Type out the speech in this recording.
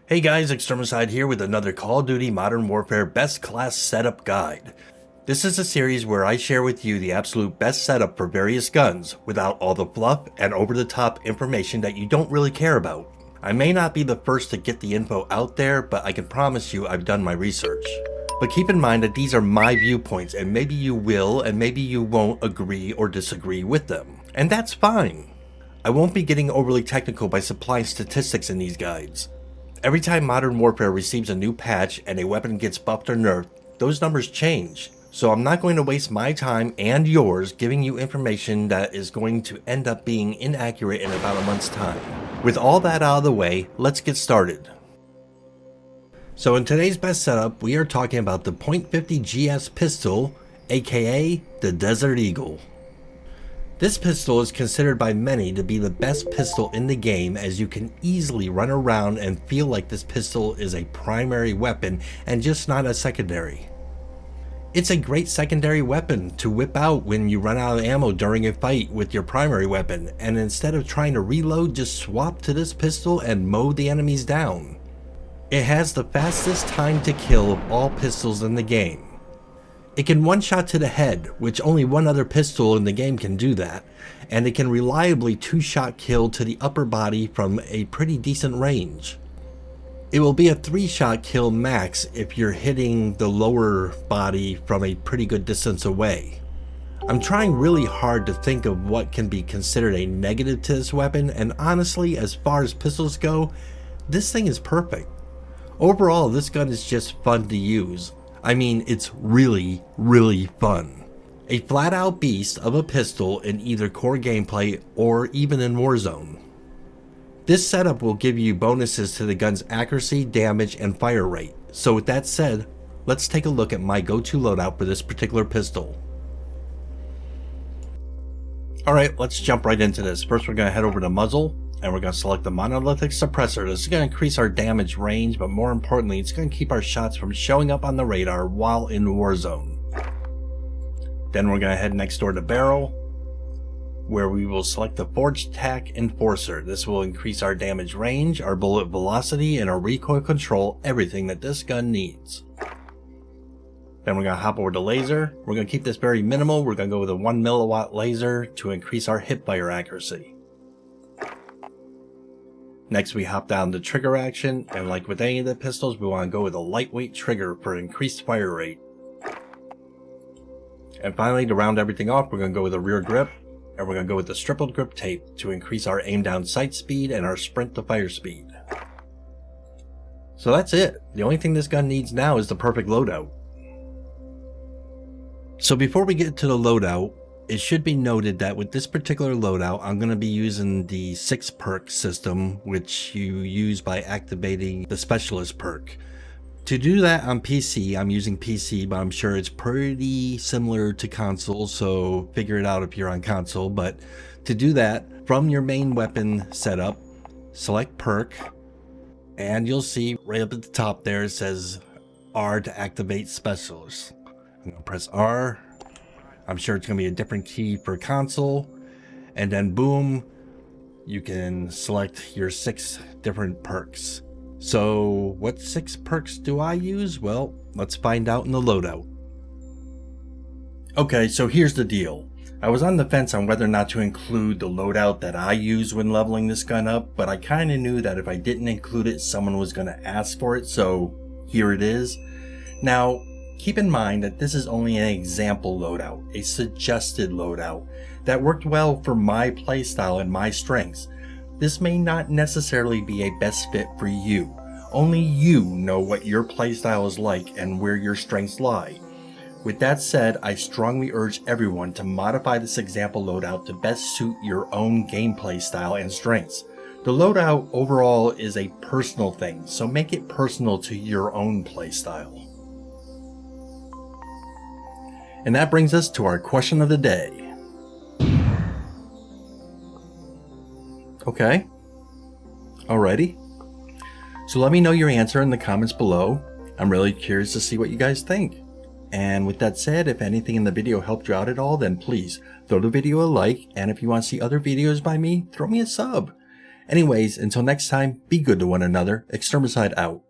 Hey guys, Extermicide here with another Call of Duty Modern Warfare Best Class Setup Guide. This is a series where I share with you the absolute best setup for various guns without all the fluff and over-the-top information that you don't really care about. I may not be the first to get the info out there, but I can promise you I've done my research. But keep in mind that these are my viewpoints and maybe you will and maybe you won't agree or disagree with them. And that's fine. I won't be getting overly technical by supplying statistics in these guides. Every time Modern Warfare receives a new patch and a weapon gets buffed or nerfed, those numbers change. So I'm not going to waste my time and yours giving you information that is going to end up being inaccurate in about a month's time. With all that out of the way, let's get started. So in today's best setup, we are talking about the .50 GS pistol, aka the Desert Eagle. This pistol is considered by many to be the best pistol in the game, as you can easily run around and feel like this pistol is a primary weapon and just not a secondary. It's a great secondary weapon to whip out when you run out of ammo during a fight with your primary weapon, and instead of trying to reload, just swap to this pistol and mow the enemies down. It has the fastest time to kill of all pistols in the game. It can one-shot to the head, which only one other pistol in the game can do that, and it can reliably two-shot kill to the upper body from a pretty decent range. It will be a 3-shot kill max if you're hitting the lower body from a pretty good distance away. I'm trying really hard to think of what can be considered a negative to this weapon, and honestly, as far as pistols go, this thing is perfect. Overall, this gun is just fun to use. I mean, it's really fun. A flat out beast of a pistol in either core gameplay or even in Warzone. This setup will give you bonuses to the gun's accuracy, damage, and fire rate. So with that said, let's take a look at my go-to loadout for this particular pistol. Alright, let's jump right into this. First we're going to head over to muzzle, and we're going to select the monolithic suppressor. This is going to increase our damage range, but more importantly, it's going to keep our shots from showing up on the radar while in Warzone. Then we're going to head next door to barrel, where we will select the forged tack enforcer. This will increase our damage range, our bullet velocity, and our recoil control, everything that this gun needs. Then we're going to hop over to laser. We're going to keep this very minimal. We're going to go with a 1 milliwatt laser to increase our hip fire accuracy. Next we hop down to trigger action, and like with any of the pistols, we want to go with a lightweight trigger for increased fire rate. And finally, to round everything off, we're going to go with a rear grip, and we're going to go with the triple grip tape to increase our aim down sight speed and our sprint to fire speed. So that's it. The only thing this gun needs now is the perfect loadout. So before we get to the loadout, it should be noted that with this particular loadout, I'm going to be using the 6 perk system, which you use by activating the specialist perk. To do that on PC, I'm using PC, but I'm sure it's pretty similar to console, so figure it out if you're on console. But to do that, from your main weapon setup, select perk, and you'll see right up at the top there it says R to activate specialist. I'm going to press R. I'm sure it's going to be a different key for console, and then boom, you can select your 6 different perks. So what 6 perks do I use? Well, let's find out in the loadout. Okay, so here's the deal. I was on the fence on whether or not to include the loadout that I use when leveling this gun up, but I kind of knew that if I didn't include it, someone was going to ask for it, so here it is. Now, keep in mind that this is only an example loadout, a suggested loadout that worked well for my playstyle and my strengths. This may not necessarily be a best fit for you. Only you know what your playstyle is like and where your strengths lie. With that said, I strongly urge everyone to modify this example loadout to best suit your own gameplay style and strengths. The loadout overall is a personal thing, so make it personal to your own playstyle. And that brings us to our question of the day. Okay. Alrighty. So let me know your answer in the comments below. I'm really curious to see what you guys think. And with that said, if anything in the video helped you out at all, then please throw the video a like. And if you want to see other videos by me, throw me a sub. Anyways, until next time, be good to one another. Extermicide out.